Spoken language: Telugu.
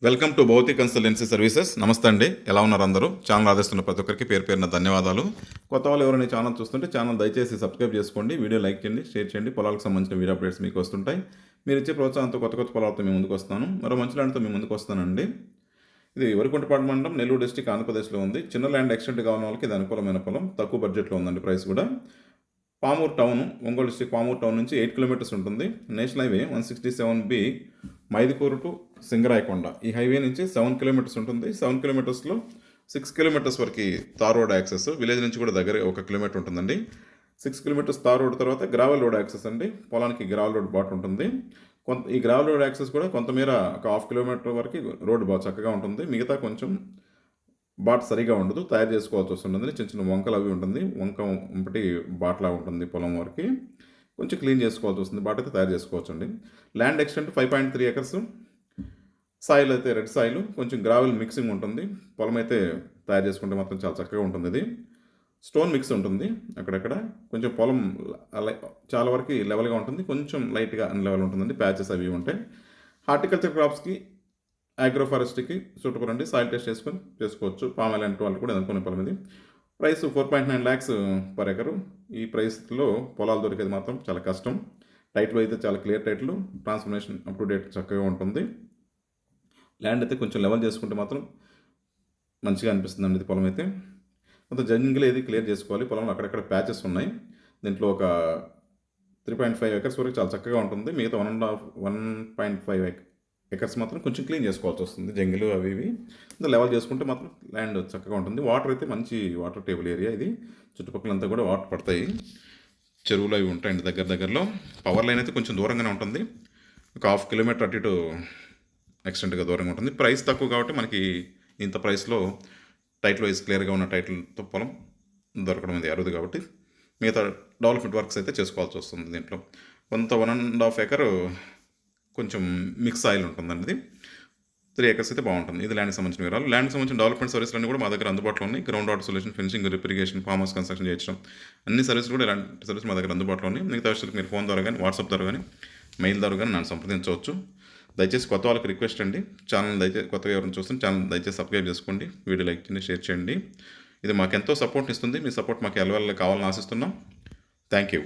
Welcome to భౌతి consultancy services. నమస్తే అండి, ఎలా ఉన్నారు అందరూ? ఛానల్ ఆదరిస్తున్న ప్రతి ఒక్కరికి పేరు పేరున ధన్యవాదాలు. కొత్త వాళ్ళు ఎవరైనా ఛానల్ చూస్తుంటే ఛానల్ దయచేసి సబ్స్క్రైబ్ చేసుకోండి, వీడియో లైక్ చేయండి, షేర్ చేయండి. పొలాలకు సంబంధించిన వీడియో అప్డేట్స్ మీకు వస్తుంటాయి. మీరు ఇచ్చే ప్రోత్సాహంతో కొత్త కొత్త పొలాలతో మేము ముందుకు వస్తాను. మరో మంచి ల్యాండ్తో మేము ముందుకు వస్తానండి. ఇది వరికుంటపాడు మండలం, నెల్లూరు డిస్టిక్, ఆంధ్రప్రదేశ్లో ఉంది. చిన్న ల్యాండ్ ఎక్స్టెంట్ కావాలని వాళ్ళకి ఇది అనుకూలమైన పొలం, తక్కువ బడ్జెట్లో ఉందండి. ప్రైస్ కూడా Pamuru town, Ongole district Pamuru town నుంచి 8 కిలోమీటర్స్ ఉంటుంది. National highway 167B Mydukur to Singarayakonda. ఈ హైవే నుంచి 7 కిలోమీటర్స్ ఉంటుంది. 7 కిలోమీటర్స్లో 6 కిలోమీటర్స్ వరకు తార్ రోడ్ యాక్సెస్, విలేజ్ నుంచి కూడా దగ్గర 1 కిలోమీటర్ ఉంటుందండి. 6 కిలోమీటర్స్ తార్ రోడ్ తర్వాత గ్రావెల్ రోడ్ యాక్సెస్ అండి. పొలానికి గ్రావెల్ రోడ్ బాట ఉంటుంది. ఈ గ్రావెల్ రోడ్ యాక్సెస్ కూడా కొంతమేర ఒక 1/2 కిలోమీటర్ వరకు రోడ్డు బాగా చక్కగా ఉంటుంది. మిగతా కొంచెం బాట సరిగా ఉండదు, తయారు చేసుకోవాల్సి వస్తుంటుంది. చిన్న చిన్న వంకలు అవి ఉంటుంది, వంక ఒకటి బాటలా ఉంటుంది. పొలం వరకు కొంచెం క్లీన్ చేసుకోవాల్సి వస్తుంది. బాట అయితే తయారు చేసుకోవచ్చు అండి. Land extent 5.3 acres. సాయిల్ అయితే రెడ్ సాయిల్, కొంచెం గ్రావెల్ మిక్సింగ్ ఉంటుంది. పొలం అయితే తయారు చేసుకుంటే మాత్రం చాలా చక్కగా ఉంటుంది. ఇది స్టోన్ మిక్స్ ఉంటుంది అక్కడక్కడ. కొంచెం పొలం చాలా వరకు లెవెల్గా ఉంటుంది, కొంచెం లైట్గా అన్లెవెల్ ఉంటుందండి. ప్యాచెస్ అవి ఉంటాయి. హార్టికల్చర్ క్రాప్స్కి, అగ్రో ఫారెస్ట్కి సూటబుల్ అండి. సాయిల్ టెస్ట్ చేసుకొని చేసుకోవచ్చు. పామాయిల్ అంటే వాళ్ళు కూడా అనుకునే పొలం ఇది. Price 4.9 lakhs per acre. ఈ ప్రైస్లో పొలాలు దొరికేది మాత్రం చాలా కష్టం. టైటిల్ అయితే చాలా clear title, transformation up to date చక్కగా ఉంటుంది. ల్యాండ్ అయితే కొంచెం లెవెల్ చేసుకుంటే మాత్రం మంచిగా అనిపిస్తుందండి. ఇది పొలం అయితే మొత్తం జంగిల్ ఏది క్లియర్ చేసుకోవాలి. పొలంలో అక్కడక్కడ ప్యాచెస్ ఉన్నాయి. దీంట్లో ఒక 3.5 ఎకర్స్ వరకు చాలా చక్కగా ఉంటుంది. మిగతా 1.5 ఎకర్స్ మాత్రం కొంచెం క్లీన్ చేసుకోవాల్సి వస్తుంది. జంగిల్ అవి ఇవి లెవెల్ చేసుకుంటే మాత్రం ల్యాండ్ చక్కగా ఉంటుంది. వాటర్ అయితే మంచి వాటర్ టేబుల్ ఏరియా ఇది. చుట్టుపక్కలంతా కూడా వాటర్ పడతాయి. చెరువులు అవి ఉంటాయండి దగ్గరలో. పవర్ లైన్ అయితే కొంచెం దూరంగానే ఉంటుంది. ఒక 1/2 కిలోమీటర్ అటు ఇటు ఎక్స్టెంట్గా దూరంగా ఉంటుంది. ప్రైస్ తక్కువ కాబట్టి మనకి ఇంత ప్రైస్లో టైటిల్ వైజ్ క్లియర్గా ఉన్న టైటిల్తో పొలం దొరకడం అది అరుదు కాబట్టి మిగతా డెవలప్మెంట్ వర్క్స్ అయితే చేసుకోవాల్సి వస్తుంది. దీంట్లో కొంత 1.5 ఎకర్ కొంచెం మిక్స్ ఆయిల్ ఉంటుందండి. ఇది 3 ఎకర్స్ అయితే బాగుంటుంది. ఇది ల్యాండ్కి సంబంధించిన వివరాలు. ల్యాండ్కి సంబంధించిన డెవలప్మెంట్ సర్వీసులన్నీ కూడా మా దగ్గర అందుబాటులో ఉన్నాయి. Ground water solution, fencing, refrigeration, farm house construction చేయడం, అన్ని సర్వీసులు కూడా ఇలాంటి సర్వీస్ మా దగ్గర అందుబాటులో ఉన్నాయి. మిగతా విషయాలకు మీరు ఫోన్ ద్వారా కానీ, వాట్సాప్ ద్వారా కానీ, మెయిల్ ద్వారా కానీ నన్ను సంప్రదించవచ్చు. దయచేసి కొత్త వాళ్ళకి రిక్వెస్ట్ అండి, ఛానల్ దయచేసి కొత్తగా ఎవరైనా చూస్తే ఛానల్ దయచేసి సబ్స్క్రైబ్ చేసుకోండి, వీడియో లైక్ చేయండి, షేర్ చేయండి. ఇది మాకు ఎంతో సపోర్ట్ ఇస్తుంది. మీ సపోర్ట్ మాకు ఎల్లవెల్ల కావాలని ఆశిస్తున్నాం. Thank you.